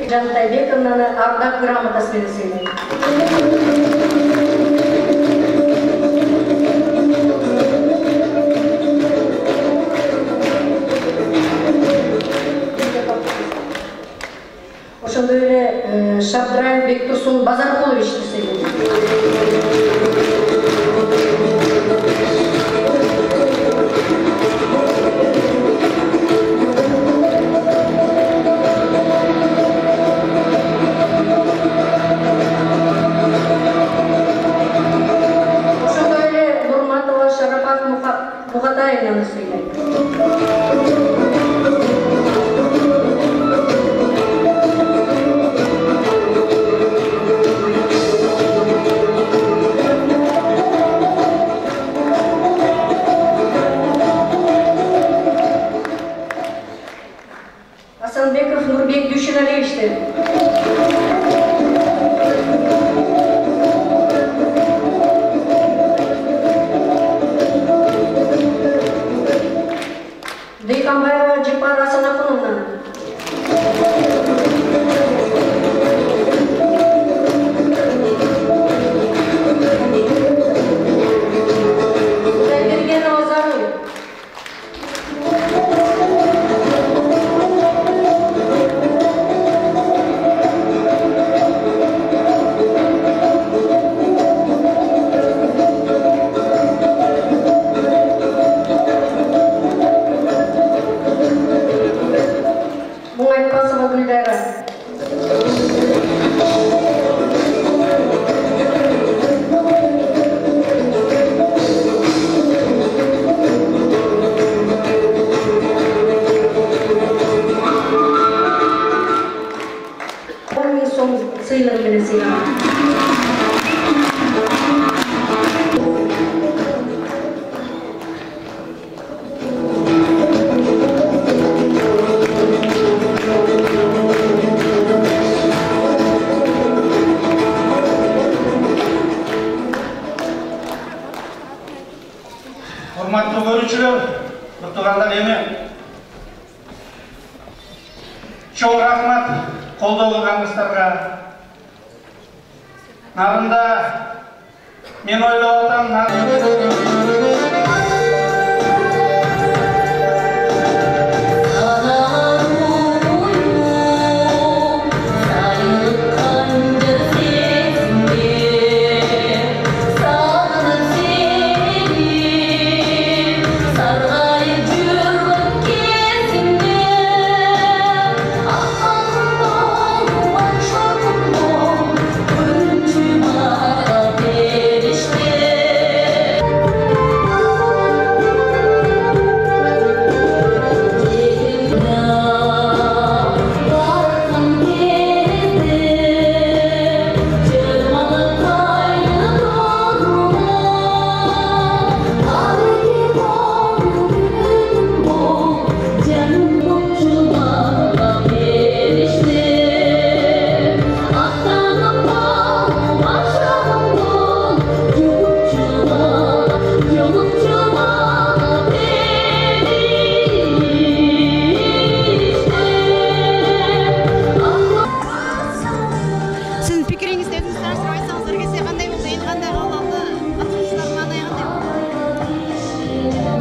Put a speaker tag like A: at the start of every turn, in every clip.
A: Жантайбековнаны ардақ грамотасымен сыйлаймын. Ошондой эле Шабдраев Бектурсун Базаркуловичти сыйлайм. Мухатаевнаны сыйлайм. Асанбеков Нурбек Дүйшеналиевичти. Дыйканбаева Жипара Асанакуновна. Кудайбергенова Зару. Сыйлық менен сыйлайм.
B: Урматтуу көрүүчүлөр, куттугандар эми чоң рахмат колдоо кылганыңыздарга. Нарында мен ойлоп атам.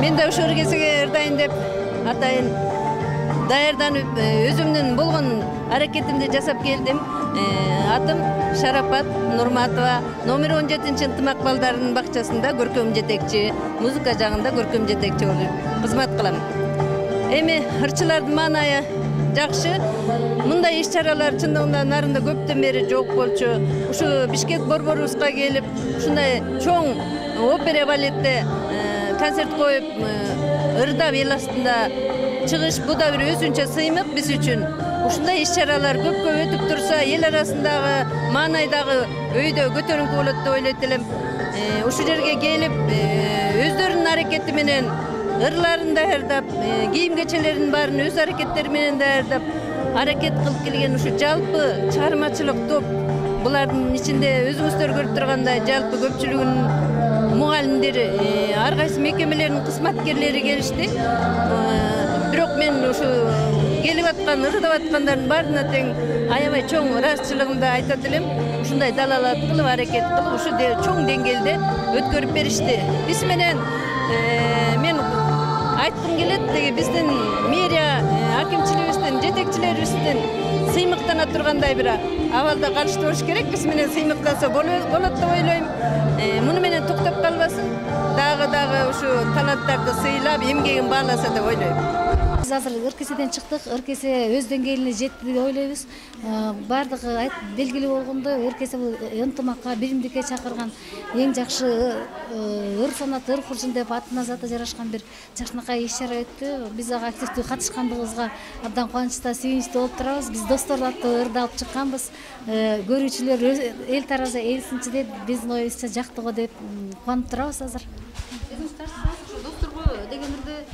C: Мен de ошол кезге ырдайын деп атайын даярданып өзүмдүн болгон аракетимди жасап келдим. Атым Шарапат Нурматова, номер 17 ынтымак балдарынын бакчасында көркөм жетекчи, музыка жагында көркөм жетекчи болуп кызмат кылам. Эми ырчылардын маанайы жакшы. Мындай иш-чаралар чындыгында нарында көптөн бери жок болчу. Ушу Бишкек борборубузга келип, ушундай чоң опера балетте концерт коюп, ырдап эл астында чыгыш бу да бир өзүнчө сыймык биз үчүн. Ушундай иш-чаралар көпкө өтүп турса, эл арасындагы маанайдагы өйдө көтөрүңкү болот деп ойлойт элем. Ушу жерге келип, өздөрүнүн аракети менен ырларын даярдап, кийим кечелеринин баарын өз аракеттери менен даярдап, аракет кылып келген ушу жалпы чыгармачылык топ. Булардын ичинде өзүңүздөр көрүп тургандай жалпы көпчүлүгүнүн мугалимдери, ар кайсы мекемелердин кызматкерлери келишти. Бирок мен ушу келип аткан, ырдап аткандардын баарына тең аябай чоң ыраазычылыгымды айтат элем. Ушундай далалат кылып, аракет кылып, ушу чоң деңгээлде өткөрүп беришти. Биз менен мен айткым келет, деги биздин мэрия акимчилигибиздин, жетекчилерибиздин сыймыктана тургандай бир абалда калышты болуш керек. Биз менен сыймыктанса болот деп ойлойм. Муну менен токтоп калбасын, дагы ушу таланттарды сыйлап, эмгегин бааласа деп ойлойм.
D: Biz hazır ırkeседен чыктык, ыркесе өз деңгээлине жетти деп ойлойбуз. Бардыгы белгилүү болгондой, ыркесе бул ынтымакка, биримдикке чакырган эң жакшы ыр санат, ыр куржун деп атына заты жарашкан бир жакшынакай иш-чара өттү. Биз ага активдүү катышкандыгыбызга абдан кубанычта, сүйүнүчтүү болуп турабыз. Биз достор аттуу ырды алып чыкканбыз. Көрүүчүлөр эл тараза элсинчи деп биздин оюбузча жактыгы деп кубанып турабыз азыр.
E: Досторго дегендерде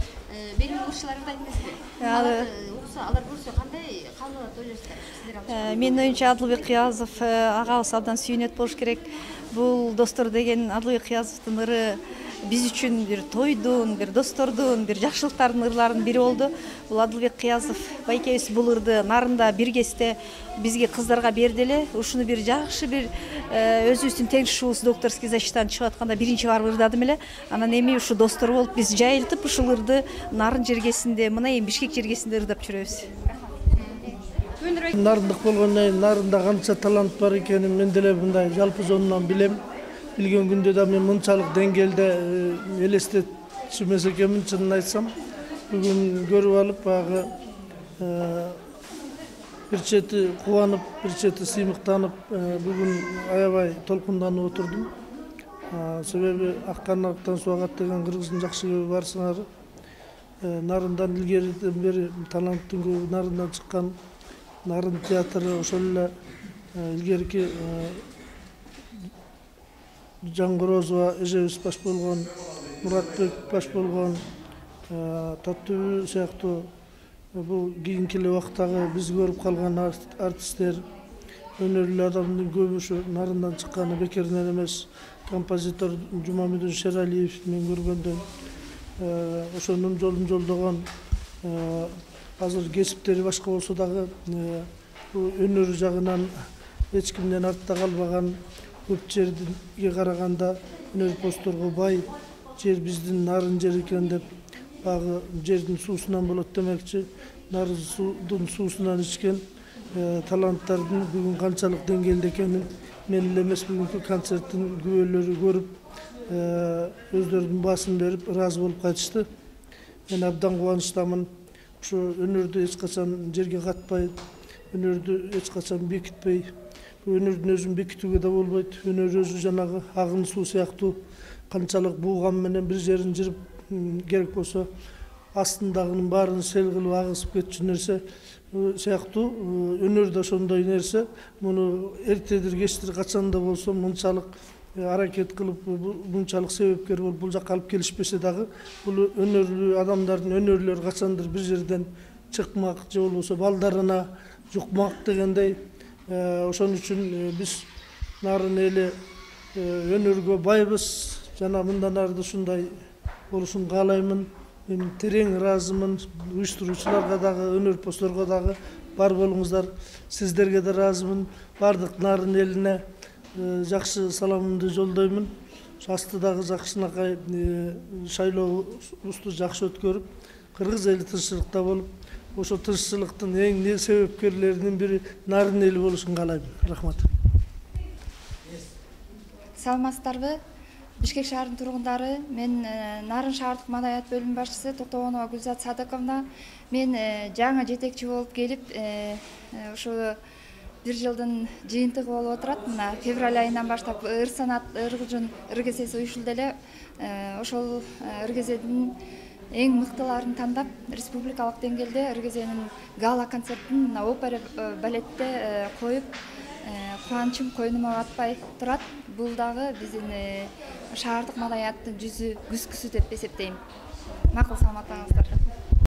E: белгилүү кышчыларды айтыңызбы? Алар көрсө кандай кабыл алат ойлойсуздар?
F: Менин оюмча Адылбек Кыязов агабыз абдан сүйүнөт болуш керек. Бул достор деген Адылбек Кыязовдун ыры биз үчүн бир тойдун, бир достордун, бир жакшылыктардын ырларынын бири болду. Бул Адылбек Кыязов байкебиз бул ырды нарында бир кезде бизге кыздарга берди эле. Ушуну бир жакшы бир өзүбүздүн тең ушубуз докторский защитадан чыгып атканда биринчи барып ырдадым эле. Анан эми ушу достор болуп биз жайылтып ушул ырды нарын жергесинде, мына эми Бишкек жергесинде ырдап жүрөбүз.
G: Нарындык болгондон кийин нарында канча талант бар экенин мен деле мындай жалпы зонунан билем. Билген күндө да мен мынчалык деңгээлде элестетчүмөс экенмин, чынын айтсам. Бүгүн көрүп алып, багы бир чети кубанып, бир чети сыймыктанып, бүгүн аябай толкунданып отурдум. Себеби Аккарнактан суу агат деген кыргыздын жакшы көбү барсыңар. Нарындан илгериден бери таланттын көбү нарындан чыккан. Нарын театры ошол эле илгерки Жангорозова эжебиз баш болгон, Муратбек баш болгон, Таттуу сыяктуу бул кийинки эле убактагы биз көрүп калган артисттер, өнөрлүү адамдын көбү ушу нарындан чыкканы бекеринен эмес. Композитор Жумамедин Шералиев мен көргөндөн ошонун жолун жолдогон, азыр кесиптери башка болсо дагы өнөр жагынан эч кимден артта калбаган, көп жерге караганда өнөр посторго бай жер биздин нарын жер экен деп, багы жердин суусунан болот демекчи, нарын суусунан ичкен таланттардын бүгүн канчалык деңгээлде экенин мен эле эмес, бүгүнкү концерттин күбөлөрү көрүп, өздөрүнүн баасын берип, ыраазы болуп кайтышты. Мен абдан кубанычтамын. Ушу өнөрдү эч качан жерге катпай, өнөрдү эч качан бекитпей, өнөрдүн өзүн бекитүүгө да болбойт. Өнөр өзү жанагы агын суу сыяктуу канчалык бууган менен бир жерин жырып керек болсо астындагынын баарын сел кылып агысып кетчү нерсе сыяктуу өнөр да ошондой нерсе. Муну эртедир кечтир качан да болсо мынчалык аракет кылып, мынчалык себепкер болуп бул жакка алып келишпесе дагы, бул өнөрлүү адамдардын өнөрлөрү качандыр бир жерден чыкмак же болбосо балдарына жукмак дегендей. Ошон үчүн биз нарын эли өнөргө байбыз. Жана мындан ары ушундай болушун каалаймын. Мен терең ыраазымын. Уюштуруучуларга дагы, өнөр посторго дагы бар болуңуздар. Сиздерге да ыраазымын. Бардык нарын элине жакшы саламымды жолдоймун. Астыдагы жакшынакай шайлообузду жакшы өткөрүп, кыргыз эли тынччылыкта болуп, ошо тынччылыктын эң себепкерлеринин бири нарын эли болушун каалайм. Рахмат.
E: Саламатсыздарбы? Бишкек шаарынын тургундары, мен Нарын шаардык маданият бөлүмү башчысы Токтогонова Гүлзат Садыковна. Мен жаңы жетекчи болуп келип, ушу бир жылдын жыйынтыгы болуп отурат. Мына февраль айынан баштап ыр санат, ыр куржун ыр кезеси уюшулду эле. Ошол ыр кезедин эң мыктыларын тандап, республикалык деңгээлде ыр кезенин гала концертин мына опера балетте коюп, кубанычым койнума батпай турат. Бул дагы биздин шаардык маданияттын жүзү, күзгүсү деп эсептейм. Макул саламаттаңыздар.